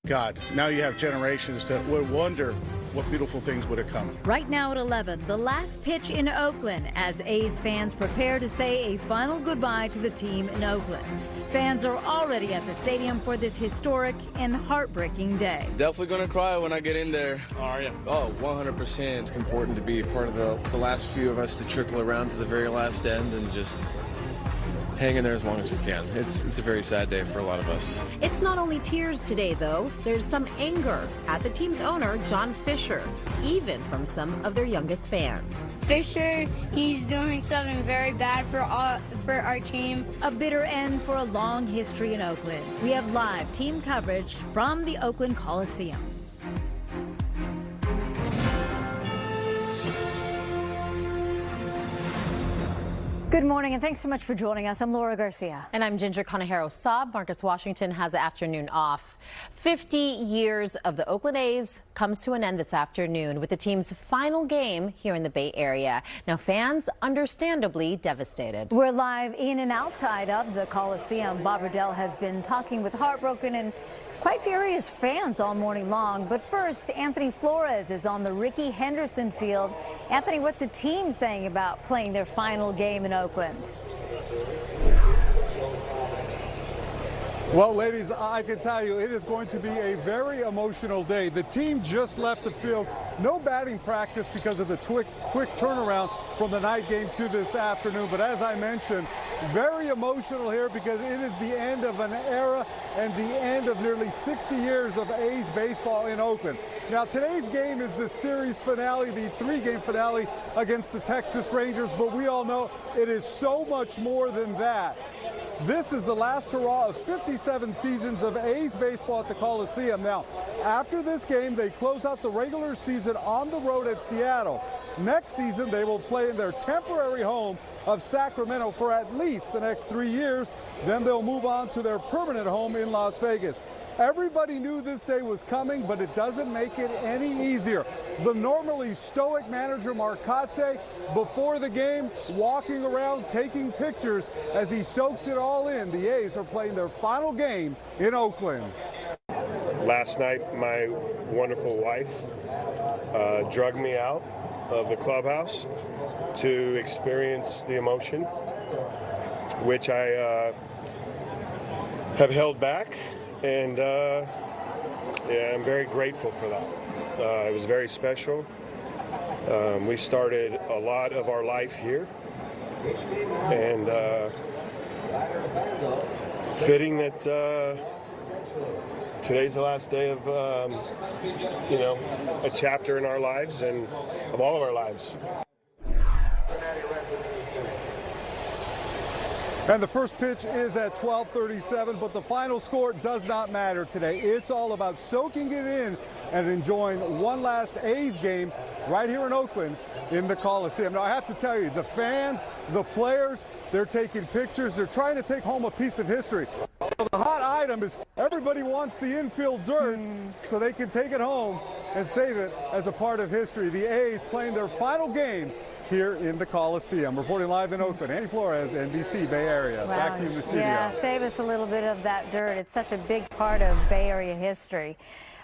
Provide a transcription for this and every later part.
God, now you have generations that would wonder what beautiful things would have come. Right now at 11, the last pitch in Oakland as A's fans prepare to say a final goodbye to the team in Oakland. Fans are already at the stadium for this historic and heartbreaking day. Definitely going to cry when I get in there. Are you? Oh, 100%. It's important to be a part of the last few of us to trickle around to the very last end and just hang in there as long as we can. It's a very sad day for a lot of us. It's not only tears today, though. There's some anger at the team's owner, John Fisher, even from some of their youngest fans. Fisher, he's doing something very bad for our team. A bitter end for a long history in Oakland. We have live team coverage from the Oakland Coliseum. Good morning, and thanks so much for joining us. I'm Laura Garcia. And I'm Ginger Conejero. Saab, Marcus Washington has the afternoon off. 50 years of the Oakland A's comes to an end this afternoon with the team's final game here in the Bay Area. Now, fans understandably devastated. We're live in and outside of the Coliseum. Bob Redell has been talking with heartbroken and quite furious fans all morning long. But first, Anthony Flores is on the Rickey Henderson Field. Anthony, what's the team saying about playing their final game in Oakland? Well, ladies, I can tell you it is going to be a very emotional day. The team just left the field. No batting practice because of the quick turnaround from the night game to this afternoon. But as I mentioned, very emotional here because it is the end of an era and the end of nearly 60 years of A's baseball in Oakland. Now, today's game is the series finale, the three-game finale against the Texas Rangers, but we all know it is so much more than that. This is the last hurrah of 57 seasons of A's baseball at the Coliseum. Now, after this game, they close out the regular season on the road at Seattle. Next season, they will play in their temporary home of Sacramento for at least the next 3 years. Then they'll move on to their permanent home in Las Vegas. Everybody knew this day was coming, but it doesn't make it any easier. The normally stoic manager Marcotte, before the game, walking around, taking pictures as he soaks it all in. The A's are playing their final game in Oakland. Last night, my wonderful wife drugged me out of the clubhouse to experience the emotion, which I have held back. And yeah, I'm very grateful for that. It was very special. We started a lot of our life here, and fitting that today's the last day of a chapter in our lives and of all of our lives. And the first pitch is at 12:37, but the final score does not matter today. It's all about soaking it in and enjoying one last A's game right here in Oakland in the Coliseum. Now, I have to tell you, the fans, the players, they're taking pictures. They're trying to take home a piece of history. So the hot item is everybody wants the infield dirt so they can take it home and save it as a part of history. The A's playing their final game here in the Coliseum. Reporting live in Oakland, Andy Flores, NBC Bay Area. Wow. Back to you in the studio. Yeah, save us a little bit of that dirt. It's such a big part of Bay Area history.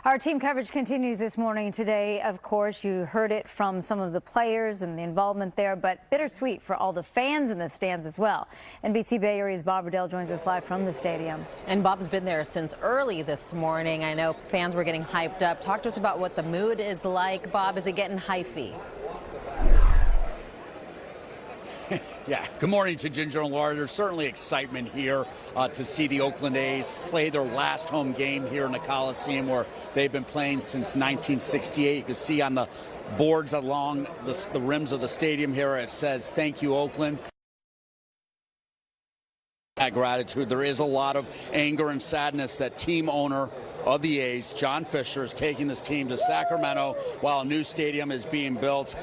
Our team coverage continues this morning. Today, of course, you heard it from some of the players and the involvement there, but bittersweet for all the fans in the stands as well. NBC Bay Area's Bob Redell joins us live from the stadium. And Bob's been there since early this morning. I know fans were getting hyped up. Talk to us about what the mood is like. Bob, is it getting hyphy? Yeah, good morning to Ginger and Laura. There's certainly excitement here to see the Oakland A's play their last home game here in the Coliseum, where they've been playing since 1968. You can see on the boards along the rims of the stadium here, it says, "Thank you, Oakland." That gratitude. There is a lot of anger and sadness that team owner of the A's, John Fisher, is taking this team to Sacramento while a new stadium is being built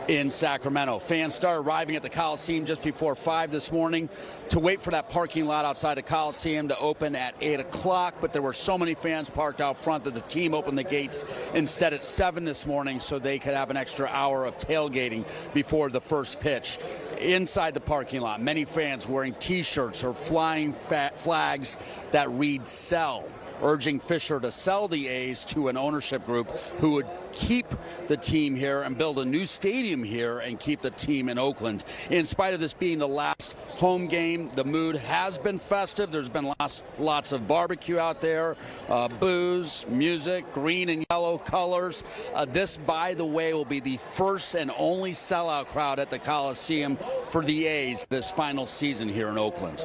in Sacramento. Fans started arriving at the Coliseum just before 5 this morning to wait for that parking lot outside the Coliseum to open at 8 o'clock, but there were so many fans parked out front that the team opened the gates instead at 7 this morning so they could have an extra hour of tailgating before the first pitch. Inside the parking lot, many fans wearing T-shirts or flying flags that read "Sell." urging Fisher to sell the A's to an ownership group who would keep the team here and build a new stadium here and keep the team in Oakland. In spite of this being the last home game, the mood has been festive. There's been lots of barbecue out there, booze, music, green and yellow colors. This, by the way, will be the first and only sellout crowd at the Coliseum for the A's this final season here in Oakland.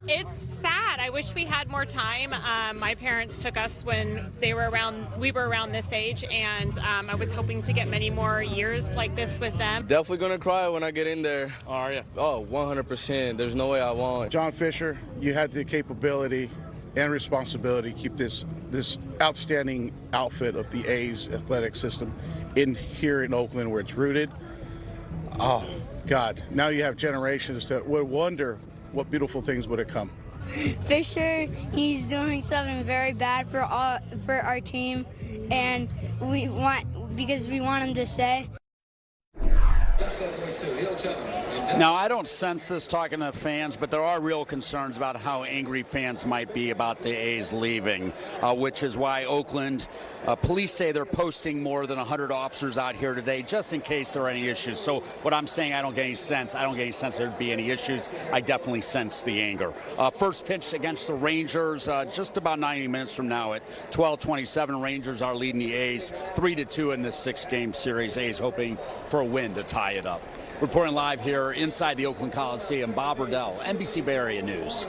It's sad. I wish we had more time. My parents took us when we were around this age, and I was hoping to get many more years like this with them. Definitely gonna cry when I get in there. Are you? Oh, 100%. There's no way I won't. John Fisher, you had the capability and responsibility to keep this outstanding outfit of the A's athletic system in here in Oakland where it's rooted. Oh, God. Now you have generations that would wonder what beautiful things would have come. Fisher, he's doing something very bad for our team, and we want him to stay. Now, I don't sense this talking to fans, but there are real concerns about how angry fans might be about the A's leaving, which is why Oakland police say they're posting more than 100 officers out here today just in case there are any issues. So what I'm saying, I don't get any sense there'd be any issues. I definitely sense the anger. First pitch against the Rangers just about 90 minutes from now at 12:27. Rangers are leading the A's 3-2 in this 6-game series. A's hoping for a win to tie it up. Reporting live here inside the Oakland Coliseum, Bob Redell, NBC Bay Area News.